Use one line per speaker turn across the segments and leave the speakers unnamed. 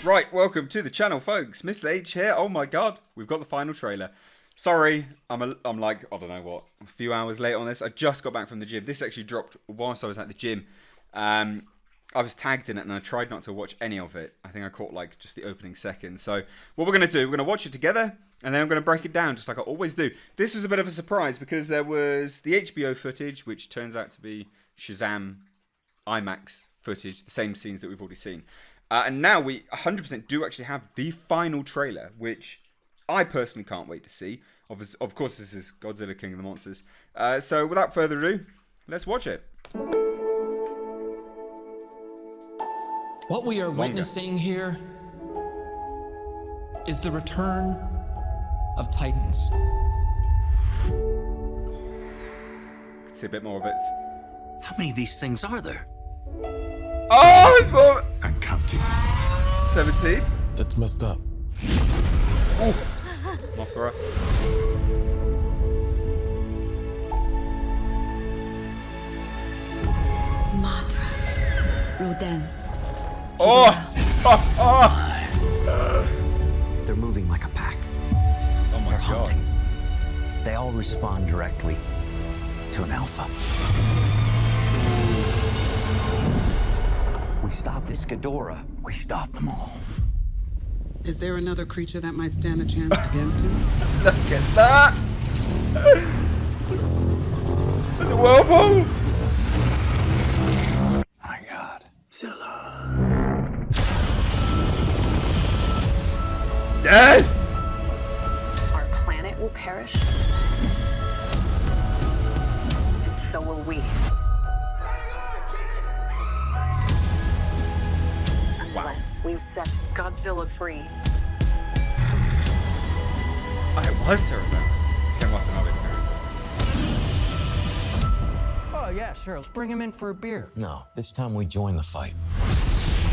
Right, welcome to the channel, folks. Mr. H here. Oh my god, we've got the final trailer. Sorry, I'm like, I don't know what, a few hours late on this. I just got back from the gym. This actually dropped whilst I was at the gym. I was tagged in it and I tried not to watch any of it. I think I caught like just the opening seconds. So what we're going to do, we're going to watch it together and then I'm going to break it down just like I always do. This was a bit of a surprise because there was the HBO footage, which turns out to be Shazam IMAX footage, the same scenes that we've already seen. And now we 100% do actually have the final trailer, which I personally can't wait to see. Of course, this is Godzilla King of the Monsters. So without further ado, let's watch it.
What we are witnessing here is the return of Titans.
Can see a bit more of it.
How many of these things are there?
Oh, it's more.
I'm counting.
17.
That's messed up.
Oh, Mothra.
Mothra. Rodan.
Oh!
They're moving like a pack.
Oh my
They're
god.
hunting. They all respond directly to an alpha. We stop this Ghidorah. We stop them all.
Is there another creature that might stand a chance against him?
Look at that! There's a whirlpool!
My God. Zilla.
Yes!
Our planet will perish, and so will we. Unless we set Godzilla free.
Oh, it was Sarazan. Ken Watson always knows.
Oh, yeah, sure. Let's bring him in for a beer.
No, this time we join the fight.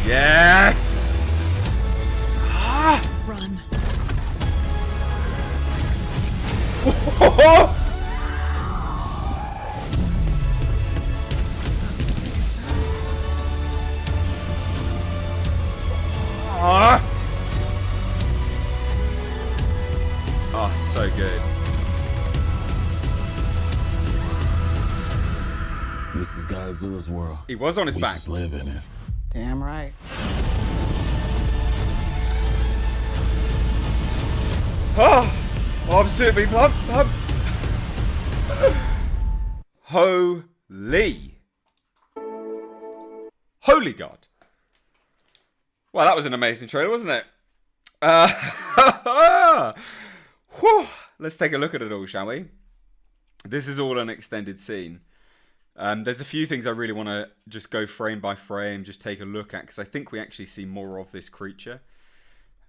Yes! Ah!
Run.
Ah! Oh, so good.
This is Godzilla's world.
He was on his
We
back.
just live in it.
Damn right.
Oh, I'm super pumped. Holy. Holy God. Well, that was an amazing trailer, wasn't it? Whew. Let's take a look at it all, shall we? This is all an extended scene. There's a few things I really want to just go frame by frame, just take a look at, because I think we actually see more of this creature.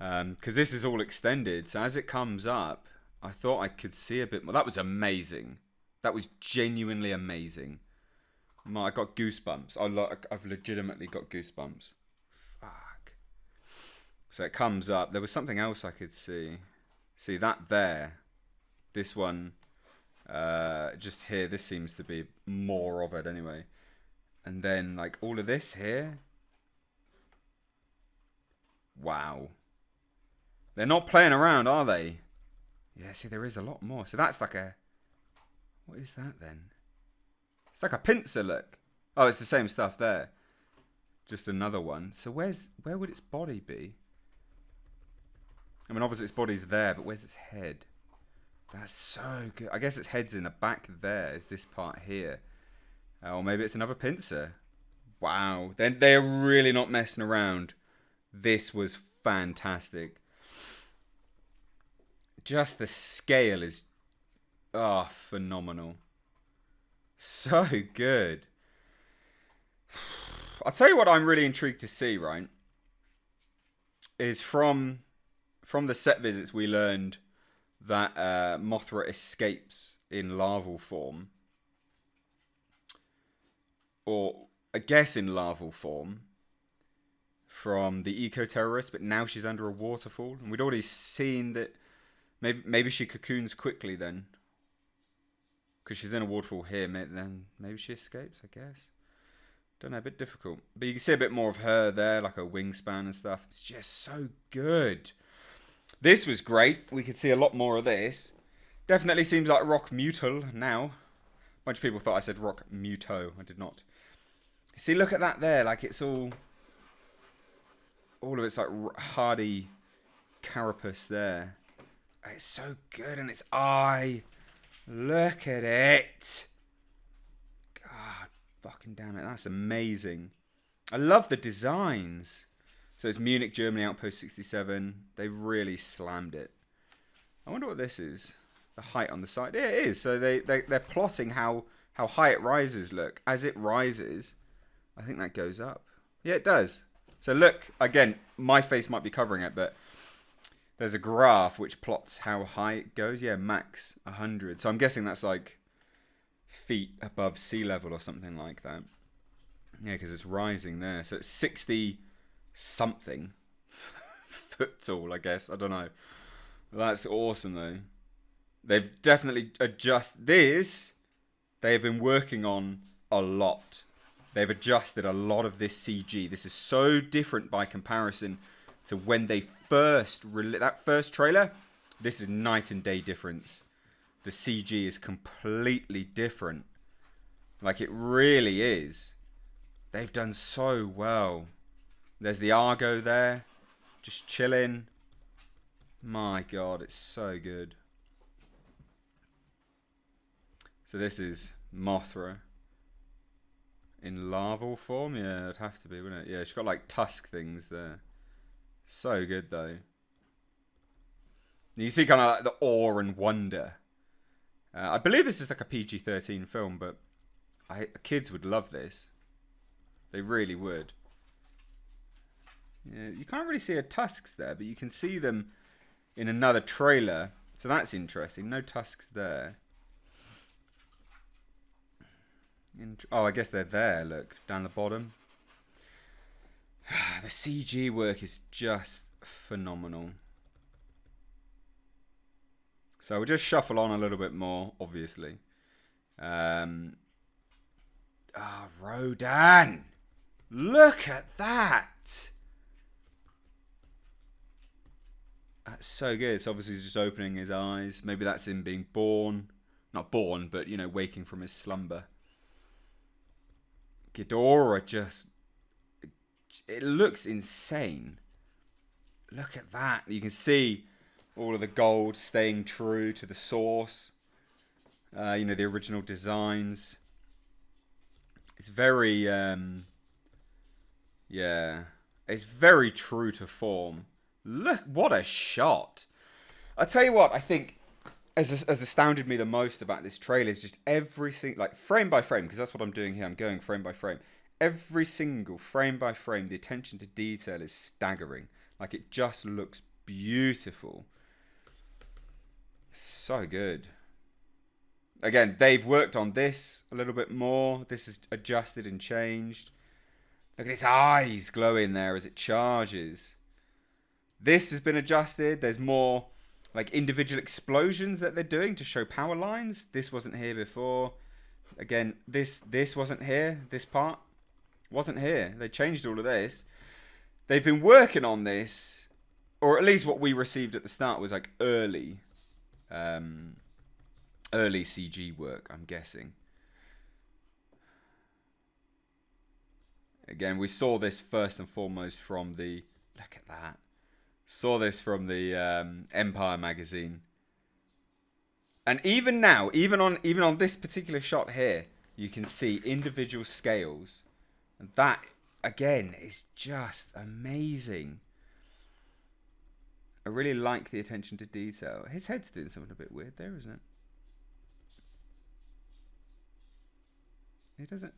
Because this is all extended, so as it comes up, I thought I could see a bit more. That was amazing. That was genuinely amazing. I got goosebumps. I've legitimately got goosebumps. Fuck. So it comes up. There was something else I could see. See that there. This one. Just here. This seems to be more of it anyway. And then like all of this here. Wow. They're not playing around, are they? Yeah, see, there is a lot more. So that's like a... What is that then? It's like a pincer, look. Oh, it's the same stuff there. Just another one. So where would its body be? I mean, obviously its body's there, but where's its head? That's so good. I guess its head's in the back there. Is this part here? Or maybe it's another pincer. Wow. They're really not messing around. This was fantastic. Just the scale is phenomenal. So good. I'll tell you what I'm really intrigued to see, right? Is from the set visits we learned that Mothra escapes in larval form. Or I guess in larval form. From the eco-terrorist, but now she's under a waterfall. And we'd already seen that maybe she cocoons quickly then. Because she's in a waterfall here, then maybe she escapes, I guess. Don't know, a bit difficult. But you can see a bit more of her there, like her wingspan and stuff. It's just so good. This was great. We could see a lot more of this. Definitely seems like Rock Mutal now. A bunch of people thought I said Rock Muto. I did not. See, look at that there. Like, it's all of it's like hardy carapace there. It's so good. And its eye. Look at it. God, fucking damn it. That's amazing. I love the designs. So it's Munich, Germany, Outpost 67. They really slammed it. I wonder what this is. The height on the side. Yeah, it is. So they're plotting how high it rises. Look, as it rises, I think that goes up. Yeah, it does. So look, again, my face might be covering it, but there's a graph which plots how high it goes. Yeah, max 100. So I'm guessing that's like feet above sea level or something like that. Yeah, because it's rising there. So it's 60 something foot tall, I guess. I don't know. That's awesome, though. They've definitely adjusted this. They have been working on a lot. They've adjusted a lot of this CG. This is so different by comparison to when they first that first trailer. This is night and day difference. The CG is completely different. Like, it really is. They've done so well. There's the Argo there, just chilling. My God, it's so good. So this is Mothra in larval form. Yeah, it'd have to be, wouldn't it? Yeah, she's got like tusk things there. So good though. You see kind of like the awe and wonder. I believe this is like a PG-13 film, but kids would love this. They really would. Yeah, you can't really see her tusks there, but you can see them in another trailer. So that's interesting. No tusks there. Oh, I guess they're there. Look, down the bottom. The CG work is just phenomenal. So we'll just shuffle on a little bit more, obviously. Rodan! Look at that! That's so good. It's obviously just opening his eyes. Maybe that's him being born. Not born, but, you know, waking from his slumber. Ghidorah just... It looks insane. Look at that. You can see all of the gold staying true to the source. You know, the original designs. It's very... yeah. It's very true to form. Look, what a shot. I tell you what, I think as astounded me the most about this trailer is just every single, like frame by frame, because that's what I'm doing here. I'm going frame by frame. Every single frame by frame, the attention to detail is staggering. Like, it just looks beautiful. So good. Again, they've worked on this a little bit more. This is adjusted and changed. Look at its eyes glowing there as it charges. This has been adjusted. There's more like individual explosions that they're doing to show power lines. This wasn't here before. Again, this wasn't here. This part wasn't here. They changed all of this. They've been working on this, or at least what we received at the start was like early CG work, I'm guessing. Again, we saw this first and foremost from the... Look at that. Saw this from the Empire magazine. And even now, even on this particular shot here, you can see individual scales. And that, again, is just amazing. I really like the attention to detail. His head's doing something a bit weird there, isn't it? He doesn't...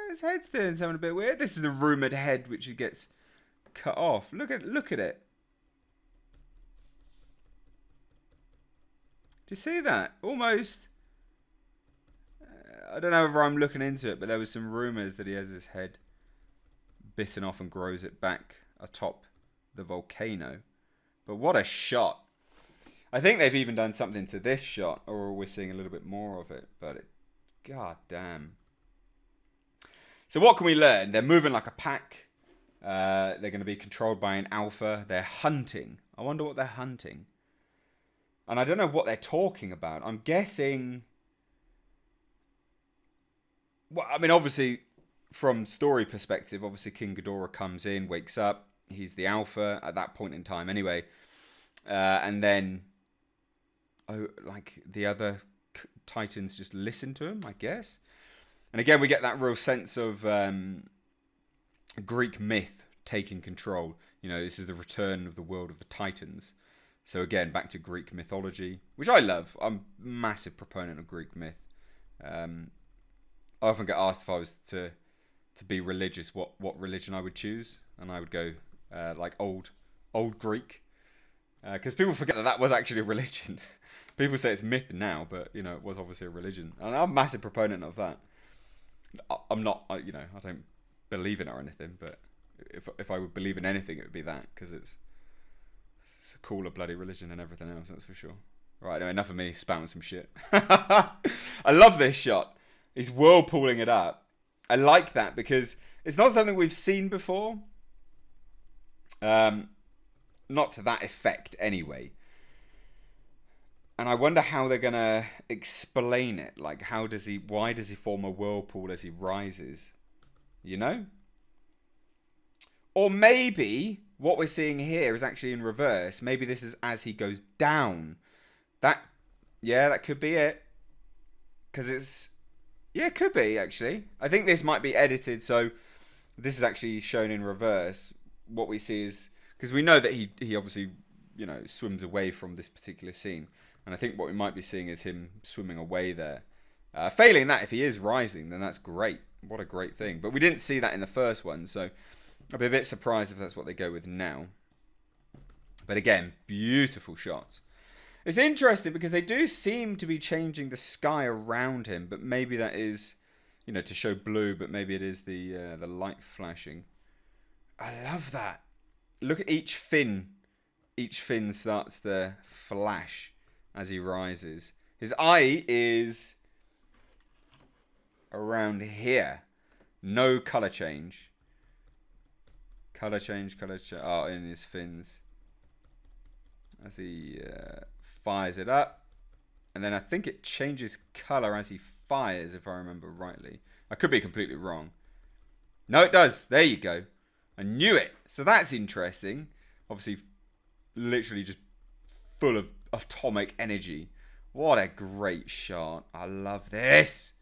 his head's doing something a bit weird. This is the rumoured head which he gets cut off. Look at it. Do you see that? Almost... I don't know if I'm looking into it, but there was some rumours that he has his head bitten off and grows it back atop the volcano. But what a shot. I think they've even done something to this shot, or we're seeing a little bit more of it, but god damn. So what can we learn? They're moving like a pack. They're going to be controlled by an alpha. They're hunting. I wonder what they're hunting. And I don't know what they're talking about. I'm guessing... Well, I mean, obviously, from story perspective, obviously King Ghidorah comes in, wakes up. He's the alpha at that point in time anyway. And then, like, the other Titans just listen to him, I guess. And again, we get that real sense of Greek myth taking control. You know, this is the return of the world of the Titans. So again, back to Greek mythology, which I love. I'm a massive proponent of Greek myth. I often get asked if I was to be religious, what religion I would choose, and I would go like old Greek, because people forget that was actually a religion. People say it's myth now, but you know it was obviously a religion, and I'm a massive proponent of that. I'm not, I don't believe in it or anything, but if I would believe in anything, it would be that, because it's a cooler bloody religion than everything else, that's for sure. Right, anyway, enough of me spouting some shit. I love this shot. He's whirlpooling it up. I like that because it's not something we've seen before. Not to that effect, anyway. And I wonder how they're gonna explain it. Like, why does he form a whirlpool as he rises? You know? Or maybe what we're seeing here is actually in reverse. Maybe this is as he goes down. That could be it. Because it's... Yeah, it could be, actually. I think this might be edited, so this is actually shown in reverse. What we see is... Because we know that he obviously, swims away from this particular scene. And I think what we might be seeing is him swimming away there. Failing that, if he is rising, then that's great. What a great thing. But we didn't see that in the first one, so I'd be a bit surprised if that's what they go with now. But again, beautiful shots. It's interesting because they do seem to be changing the sky around him, but maybe that is, to show blue, but maybe it is the light flashing. I love that. Look at each fin. Each fin starts to flash as he rises. His eye is around here. No colour change. Colour change. Oh, in his fins. As he fires it up. And then I think it changes colour as he fires, if I remember rightly. I could be completely wrong. No, it does. There you go. I knew it. So that's interesting. Obviously, literally just full of atomic energy. What a great shot. I love this.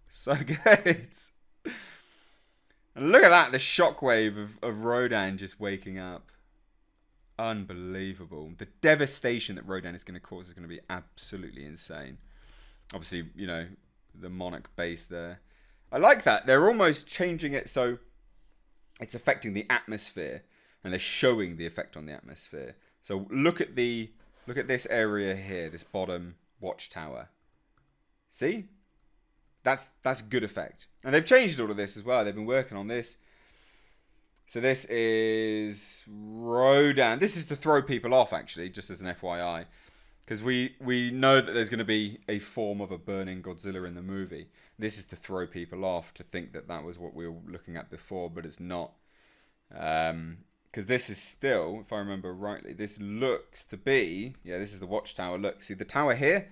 So good. And look at that. The shockwave of Rodan just waking up. Unbelievable. The devastation that Rodan is going to cause is going to be absolutely insane. Obviously, the Monarch base there. I like that. They're almost changing it so it's affecting the atmosphere. And they're showing the effect on the atmosphere. So look at this area here, this bottom watchtower. See? That's good effect. And they've changed all of this as well. They've been working on this. So this is Rodan. This is to throw people off, actually, just as an FYI. Because we know that there's going to be a form of a burning Godzilla in the movie. This is to throw people off, to think that was what we were looking at before, but it's not. Because this is still, if I remember rightly, this looks to be... Yeah, this is the watchtower. Look, see the tower here?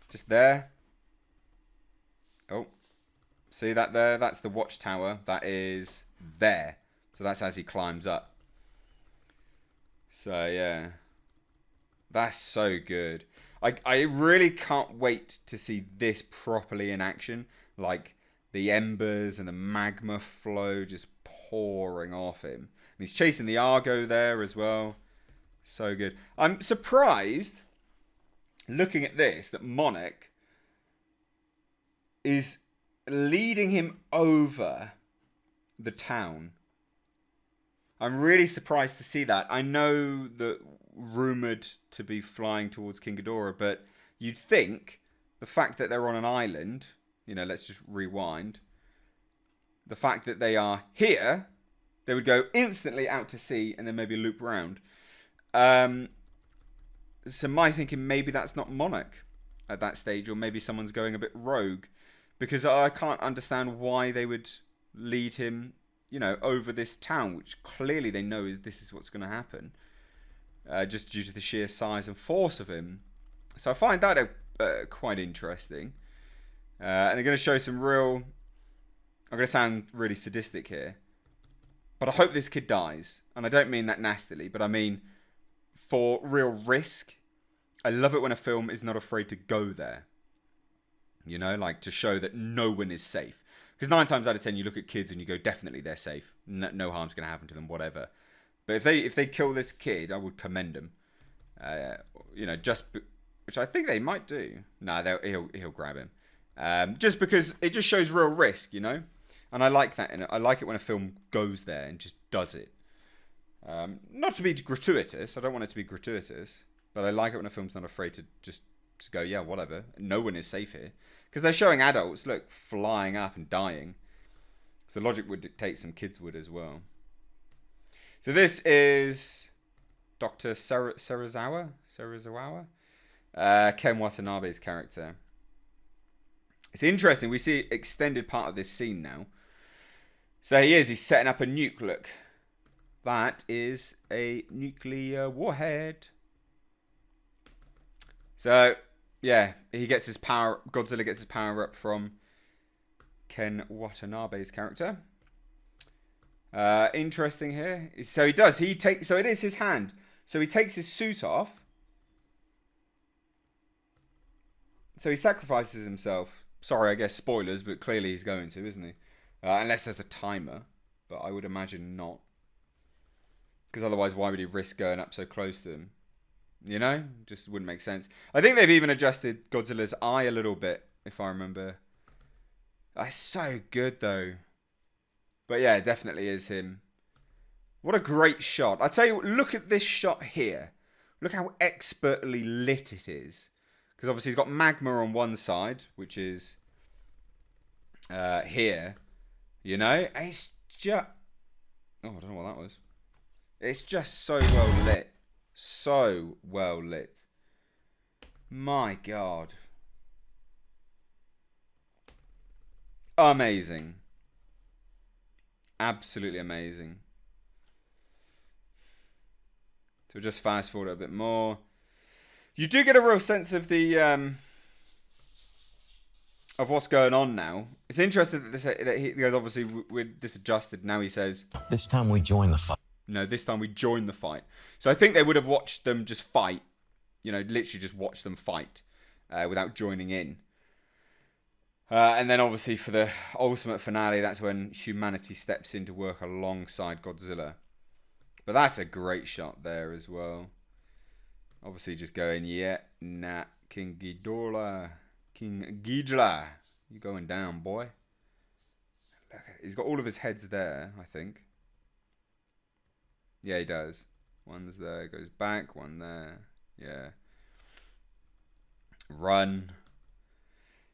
Just there. Oh. See that there? That's the watchtower. That is there. So that's as he climbs up. So, yeah. That's so good. I really can't wait to see this properly in action. Like, the embers and the magma flow just pouring off him. And he's chasing the Argo there as well. So good. I'm surprised, looking at this, that Monarch is leading him over the town. I'm really surprised to see that. I know that rumoured to be flying towards King Ghidorah, but you'd think the fact that they're on an island, let's just rewind. The fact that they are here, they would go instantly out to sea and then maybe loop round. So my thinking, maybe that's not Monarch at that stage, or maybe someone's going a bit rogue. because I can't understand why they would lead him, you know, over this town, which clearly they know this is what's going to happen, just due to the sheer size and force of him. So I find that quite interesting. And they're going to show some real... I'm going to sound really sadistic here, but I hope this kid dies. And I don't mean that nastily, but I mean for real risk. I love it when a film is not afraid to go there. You know, like to show that no one is safe. Because 9 times out of 10, you look at kids and you go, definitely they're safe. No harm's going to happen to them, whatever. But if they kill this kid, I would commend them. You know, which I think they might do. Nah, he'll grab him. Just because it just shows real risk, you know? And I like that. And I like it when a film goes there and just does it. Not to be gratuitous. I don't want it to be gratuitous. But I like it when a film's not afraid to just go, yeah, whatever. No one is safe here. Because they're showing adults, look, flying up and dying. So logic would dictate some kids would as well. So this is Dr. Serizawa? Ken Watanabe's character. It's interesting. We see extended part of this scene now. So he's setting up a nuke, look. That is a nuclear warhead. So, yeah, he gets his power. Godzilla gets his power up from Ken Watanabe's character. Interesting here. So he does. So it is his hand. So he takes his suit off. So he sacrifices himself. Sorry, I guess spoilers, but clearly he's going to, isn't he? Unless there's a timer, but I would imagine not. Because otherwise, why would he risk going up so close to him? You know? Just wouldn't make sense. I think they've even adjusted Godzilla's eye a little bit, if I remember. That's so good, though. But yeah, it definitely is him. What a great shot. I tell you what, look at this shot here. Look how expertly lit it is. Because obviously he's got magma on one side, which is here. You know? It's just... Oh, I don't know what that was. It's just so well lit. So well lit. My God. Amazing. Absolutely amazing. So just fast forward a bit more. You do get a real sense of the of what's going on now. It's interesting that he goes, obviously with this adjusted. Now he says,
This time we join the fight.
no, this time we join the fight. So I think they would have watched them just fight. You know, literally just watch them fight without joining in. And then obviously for the ultimate finale, that's when humanity steps in to work alongside Godzilla. But that's a great shot there as well. Obviously just going, yeah, nah, King Ghidorah. King Ghidorah. You going down, boy. Look at it. He's got all of his heads there, I think. Yeah, he does. One's there, goes back, one there. Yeah. Run.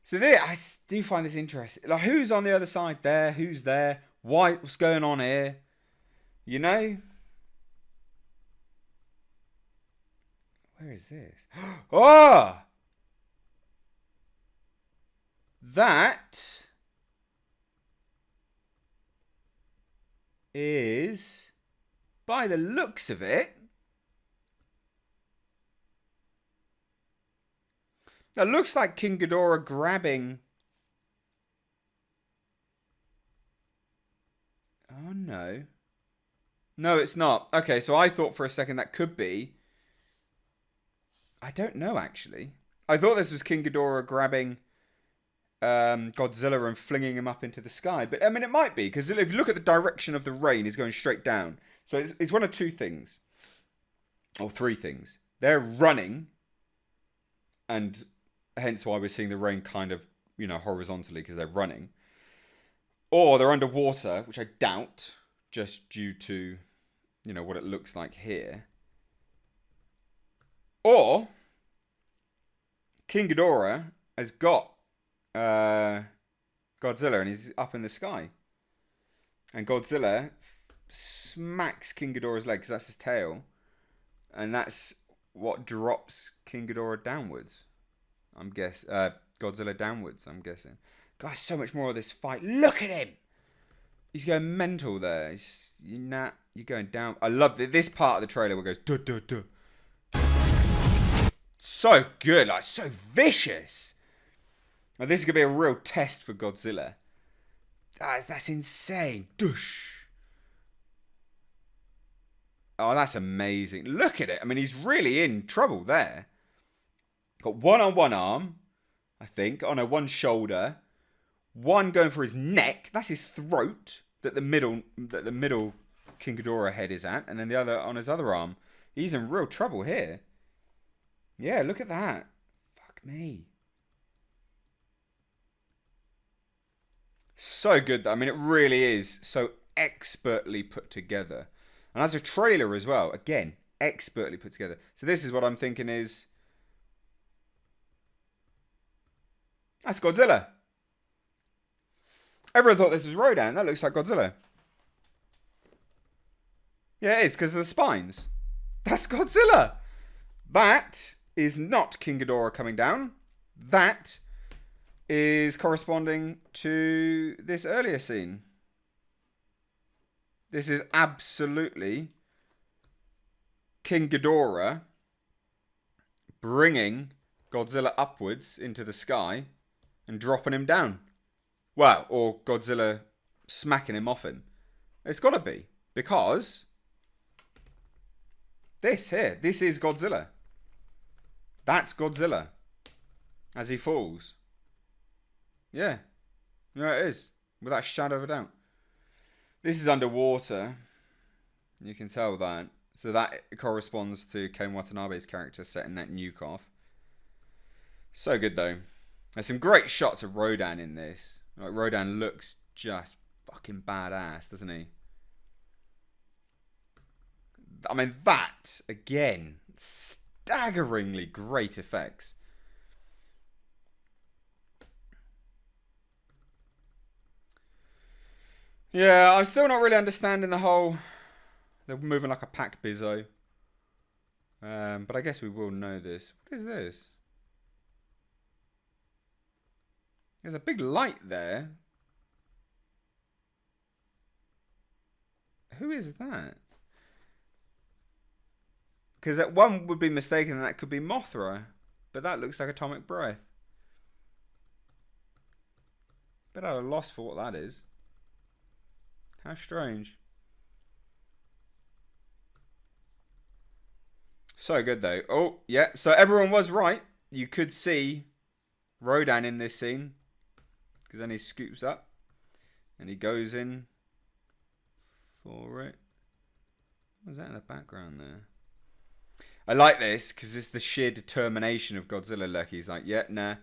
So there, I do find this interesting. Like, who's on the other side there? Who's there? Why? What's going on here? You know? Where is this? Oh! That is, by the looks of it, that looks like King Ghidorah grabbing... Oh, no. No, it's not. Okay, so I thought for a second that could be... I don't know, actually. I thought this was King Ghidorah grabbing Godzilla and flinging him up into the sky. But, I mean, it might be, because if you look at the direction of the rain, he's going straight down. So it's one of two things. Or three things. They're running, and hence why we're seeing the rain kind of, you know, horizontally, because they're running. Or they're underwater, which I doubt, just due to, you know, what it looks like here. Or King Ghidorah has got Godzilla and he's up in the sky. And Godzilla smacks King Ghidorah's leg because that's his tail. And that's what drops King Ghidorah downwards. Godzilla downwards, I'm guessing. Guys, so much more of this fight. Look at him. He's going mental there. You're going down. I love this part of the trailer where it goes, duh, duh, duh. So good. Like, so vicious. Now, this is going to be a real test for Godzilla. That's insane. Dush. Oh, that's amazing. Look at it. I mean, he's really in trouble there. Got one on one arm, I think. Oh, no, one shoulder. One going for his neck. That's his throat that the middle King Ghidorah head is at. And then the other on his other arm. He's in real trouble here. Yeah, look at that. Fuck me. So good. I mean, it really is so expertly put together. And as a trailer as well, again, expertly put together. So this is what I'm thinking is... That's Godzilla. Everyone thought this was Rodan. That looks like Godzilla. Yeah, it is, because of the spines. That's Godzilla. That is not King Ghidorah coming down. That is corresponding to this earlier scene. This is absolutely King Ghidorah bringing Godzilla upwards into the sky and dropping him down. Well, or Godzilla smacking him off him. It's got to be. Because this here, this is Godzilla. That's Godzilla. As he falls. Yeah. Yeah, it is. Without a shadow of a doubt. This is underwater. You can tell that. So that corresponds to Ken Watanabe's character setting that nuke off. So good though. There's some great shots of Rodan in this. Like, Rodan looks just fucking badass, doesn't he? I mean, that, again, staggeringly great effects. Yeah, I'm still not really understanding the whole... They're moving like a pack bizzo. But I guess we will know this. What is this? There's a big light there. Who is that? Because that one would be mistaken that could be Mothra. But that looks like Atomic Breath. Bit at a loss for what that is. How strange. So good though. Oh, yeah. So everyone was right. You could see Rodan in this scene. Because then he scoops up. And he goes in for it. What was that in the background there? I like this because it's the sheer determination of Godzilla. Look, he's like, yeah, nah.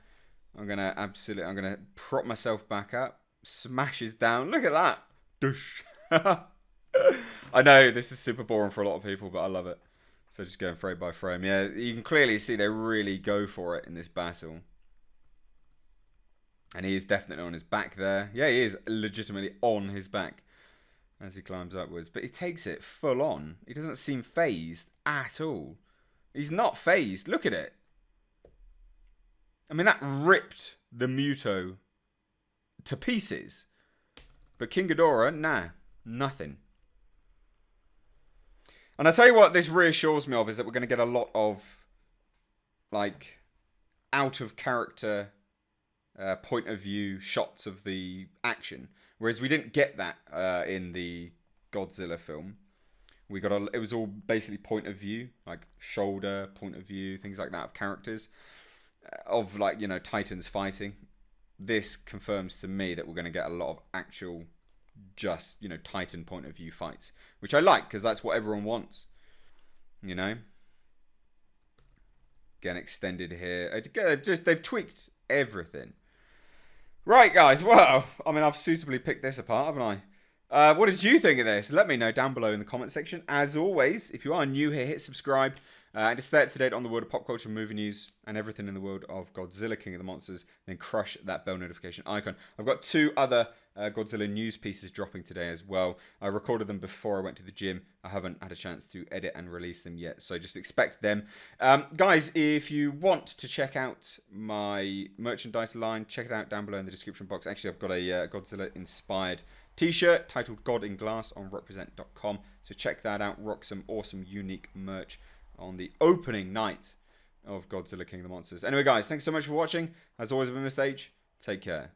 I'm going to prop myself back up. Smashes down. Look at that. Dush. I know this is super boring for a lot of people, but I love it. So just going frame by frame. Yeah, you can clearly see they really go for it in this battle. And he is definitely on his back there. Yeah, he is legitimately on his back as he climbs upwards. But he takes it full on. He doesn't seem phased at all. He's not phased. Look at it. I mean, that ripped the Muto to pieces. But King Ghidorah, nah, nothing. And I tell you what this reassures me of is that we're going to get a lot of, like, out of character point of view shots of the action. Whereas we didn't get that in the Godzilla film. We got it was all basically point of view, like shoulder, point of view, things like that of characters. Of, like, you know, Titans fighting. This confirms to me that we're going to get a lot of actual, just, you know, Titan point of view fights. Which I like, because that's what everyone wants. You know? Again, extended here. They've tweaked everything. Right, guys. Well, I mean, I've suitably picked this apart, haven't I? What did you think of this? Let me know down below in the comment section. As always, if you are new here, hit subscribe. And to stay up to date on the world of pop culture, movie news, and everything in the world of Godzilla, King of the Monsters, then crush that bell notification icon. I've got 2 other Godzilla news pieces dropping today as well. I recorded them before I went to the gym. I haven't had a chance to edit and release them yet, so just expect them. Guys, if you want to check out my merchandise line, check it out down below in the description box. Actually, I've got a Godzilla-inspired t-shirt titled God in Glass on represent.com, so check that out. Rock some awesome, unique merch on the opening night of Godzilla King of the Monsters. Anyway, guys, thanks so much for watching. As always, I've been Mr. H. Take care.